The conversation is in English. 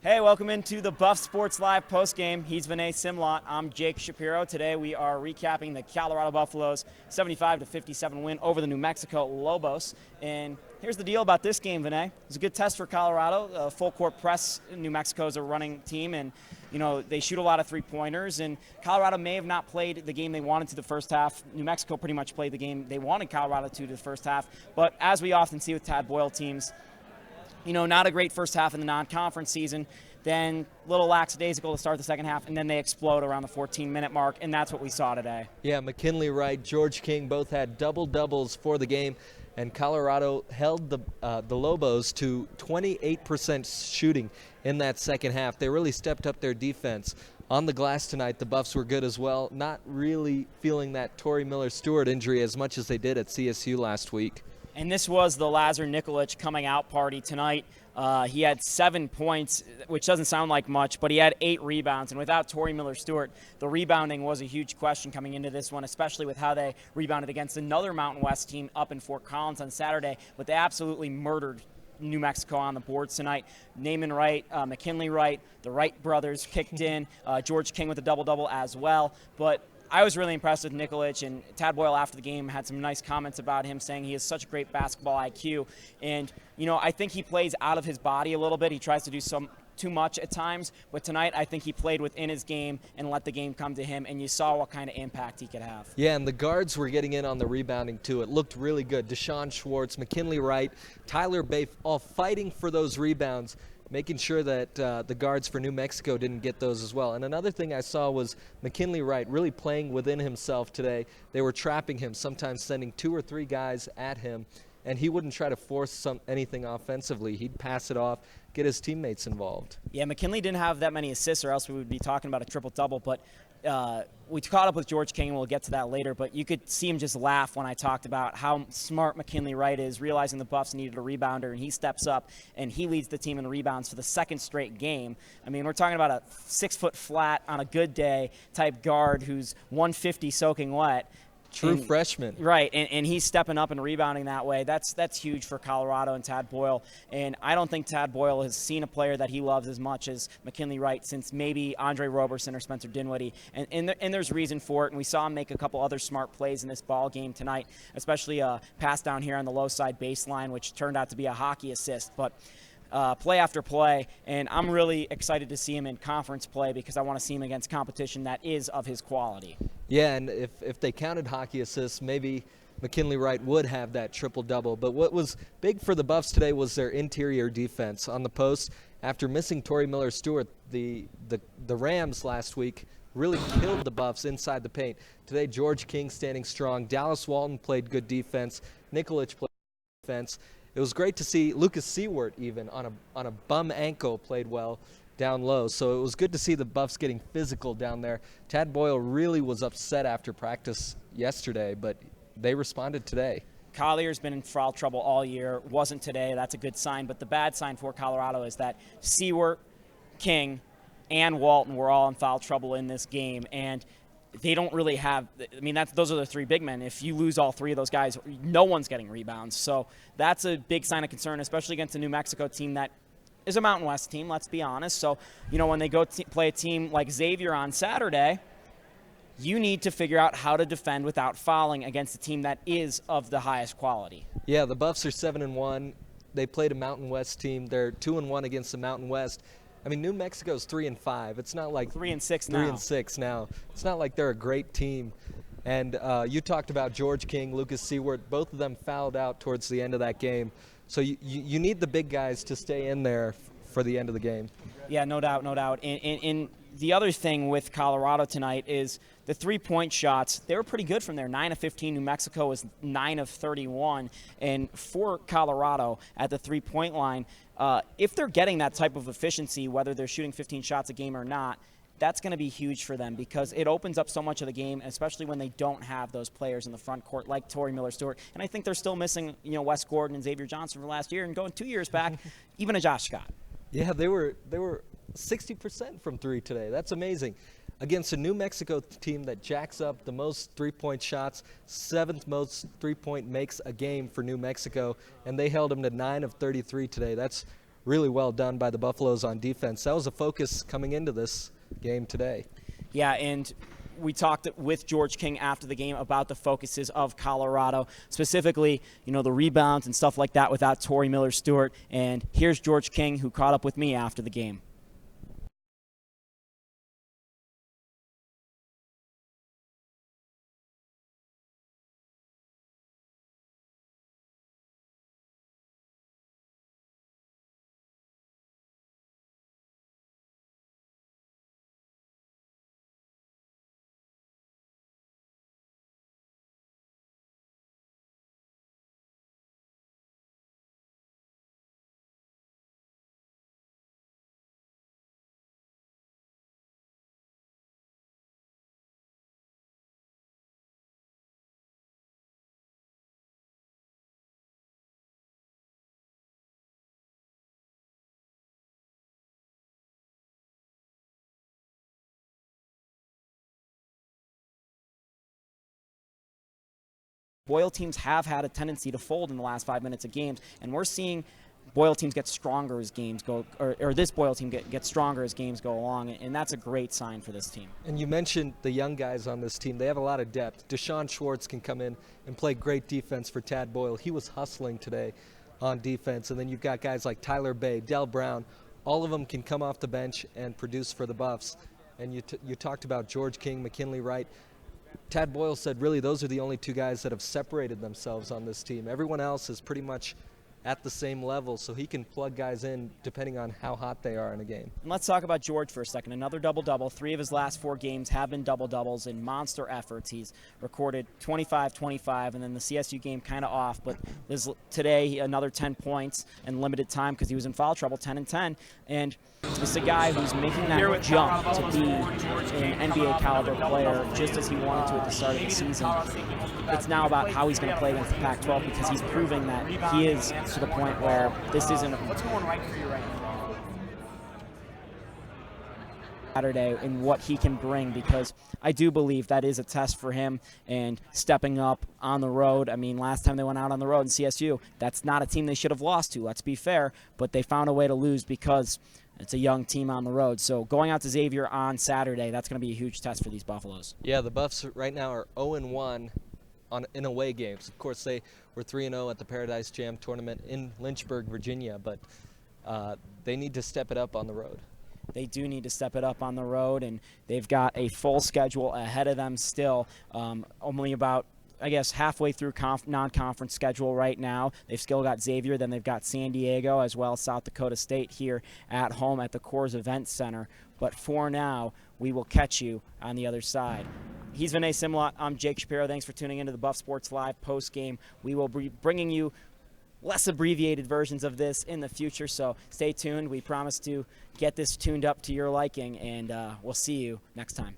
Hey, welcome into the Buff Sports Live postgame. He's Vinay Simlot. I'm Jake Shapiro. Today we are recapping the Colorado Buffaloes' 75-57 win over the New Mexico Lobos. And here's the deal about this game, Vinay. It was a good test for Colorado. Full court press. New Mexico is a running team, and they shoot a lot of three-pointers. And Colorado may have not played the game they wanted to the first half. New Mexico pretty much played the game they wanted Colorado to the first half. But as we often see with Tad Boyle teams, not a great first half in the non-conference season, then a little lackadaisical to start the second half, and then they explode around the 14-minute mark, and that's what we saw today. Yeah, McKinley Wright, George King both had double-doubles for the game, and Colorado held the Lobos to 28% shooting in that second half. They really stepped up their defense. On the glass tonight, the Buffs were good as well, not really feeling that Torrey Miller-Stewart injury as much as they did at CSU last week. And this was the Lazar Nikolic coming out party tonight. He had 7 points, which doesn't sound like much, but he had 8 rebounds. And without Torrey Miller-Stewart, the rebounding was a huge question coming into this one, especially with how they rebounded against another Mountain West team up in Fort Collins on Saturday. But they absolutely murdered New Mexico on the boards tonight. Naaman Wright, McKinley Wright, the Wright brothers kicked in. George King with a double-double as well. But I was really impressed with Nikolic, and Tad Boyle after the game had some nice comments about him, saying he has such a great basketball IQ. And, I think he plays out of his body a little bit. He tries to do too much at times, but tonight I think he played within his game and let the game come to him, and you saw what kind of impact he could have. Yeah, and the guards were getting in on the rebounding too. It looked really good. Deshaun Schwartz, McKinley Wright, Tyler Bafe, all fighting for those rebounds, making sure that the guards for New Mexico didn't get those as well. And another thing I saw was McKinley Wright really playing within himself today. They were trapping him, sometimes sending 2 or 3 guys at him, and he wouldn't try to force anything offensively. He'd pass it off, get his teammates involved. Yeah, McKinley didn't have that many assists, or else we would be talking about a triple-double, but we caught up with George King, and we'll get to that later, but you could see him just laugh when I talked about how smart McKinley Wright is, realizing the Buffs needed a rebounder, and he steps up, and he leads the team in rebounds for the second straight game. I mean, we're talking about a 6-foot flat on a good day type guard who's 150 soaking wet. True freshman. Right, and he's stepping up and rebounding that way. That's huge for Colorado and Tad Boyle. And I don't think Tad Boyle has seen a player that he loves as much as McKinley Wright since maybe Andre Roberson or Spencer Dinwiddie. And there's reason for it. And we saw him make a couple other smart plays in this ball game tonight, especially a pass down here on the low side baseline, which turned out to be a hockey assist. But play after play, and I'm really excited to see him in conference play because I want to see him against competition that is of his quality. Yeah, and if they counted hockey assists, maybe McKinley Wright would have that triple-double. But what was big for the Buffs today was their interior defense. On the post, after missing Torrey Miller-Stewart, the Rams last week really killed the Buffs inside the paint. Today, George King standing strong. Dallas Walton played good defense. Nikolic played defense. It was great to see Lucas Seward even on a bum ankle played well down low. So it was good to see the Buffs getting physical down there. Tad Boyle really was upset after practice yesterday, but they responded today. Collier's been in foul trouble all year. Wasn't today. That's a good sign. But the bad sign for Colorado is that Seward, King, and Walton were all in foul trouble in this game. And they don't really have – I mean, those are the 3 big men. If you lose all 3 of those guys, no one's getting rebounds. So that's a big sign of concern, especially against a New Mexico team that is a Mountain West team, let's be honest. So, when they go play a team like Xavier on Saturday, you need to figure out how to defend without fouling against a team that is of the highest quality. Yeah, the Buffs are 7-1. They played a Mountain West team. They're 2-1 against the Mountain West. I mean, New Mexico's 3-5. It's not like 3-6 now. 3-6 now. It's not like they're a great team. And you talked about George King, Lucas Seward. Both of them fouled out towards the end of that game. So you need the big guys to stay in there for the end of the game. Yeah, no doubt, no doubt. And the other thing with Colorado tonight is the 3-point shots. They were pretty good from there. 9 of 15. New Mexico was 9 of 31. And for Colorado at the 3-point line, if they're getting that type of efficiency, whether they're shooting 15 shots a game or not, that's going to be huge for them because it opens up so much of the game, especially when they don't have those players in the front court like Torrey Miller-Stewart. And I think they're still missing, Wes Gordon and Xavier Johnson from last year, and going 2 years back, even a Josh Scott. Yeah, they were 60% from 3 today. That's amazing. Against a New Mexico team that jacks up the most 3-point shots, 7th most 3-point makes a game for New Mexico, and they held them to 9 of 33 today. That's really well done by the Buffaloes on defense. That was a focus coming into this game today. Yeah, and we talked with George King after the game about the focuses of Colorado, specifically, the rebounds and stuff like that without Torrey Miller-Stewart. And here's George King, who caught up with me after the game. Boyle teams have had a tendency to fold in the last 5 minutes of games, and we're seeing Boyle teams get stronger as games go, or this Boyle team get stronger as games go along, and that's a great sign for this team. And you mentioned the young guys on this team. They have a lot of depth. Deshaun Schwartz can come in and play great defense for Tad Boyle. He was hustling today on defense. And then you've got guys like Tyler Bay, Del Brown. All of them can come off the bench and produce for the Buffs. And you talked about George King, McKinley Wright. Tad Boyle said really those are the only two guys that have separated themselves on this team. Everyone else is pretty much at the same level, so he can plug guys in depending on how hot they are in a game. And let's talk about George for a second. Another double-double. 3 of his last 4 games have been double-doubles in monster efforts. He's recorded 25, 25, and then the CSU game kind of off, but today another 10 points in limited time because he was in foul trouble, 10 and 10. And it's a guy who's making that jump to be an NBA caliber player just as he wanted to at the start of the season. It's now about how he's going to play against the Pac-12 because he's proving that he is to the point where this isn't what's going right for you right now. Saturday and what he can bring, because I do believe that is a test for him and stepping up on the road. I mean, last time they went out on the road in CSU, that's not a team they should have lost to, let's be fair, but they found a way to lose because it's a young team on the road. So going out to Xavier on Saturday, that's going to be a huge test for these Buffaloes. Yeah, the Buffs right now are 0-1 in away games. Of course, they were 3-0 at the Paradise Jam tournament in Lynchburg, Virginia, but they need to step it up on the road. They do need to step it up on the road, and they've got a full schedule ahead of them still. Only about, I guess, halfway through non-conference schedule right now. They've still got Xavier, then they've got San Diego, as well as South Dakota State here at home at the Coors Event Center. But for now, we will catch you on the other side. He's Vinay Simlot. I'm Jake Shapiro. Thanks for tuning into the Buff Sports Live post-game. We will be bringing you less abbreviated versions of this in the future, so stay tuned. We promise to get this tuned up to your liking, and we'll see you next time.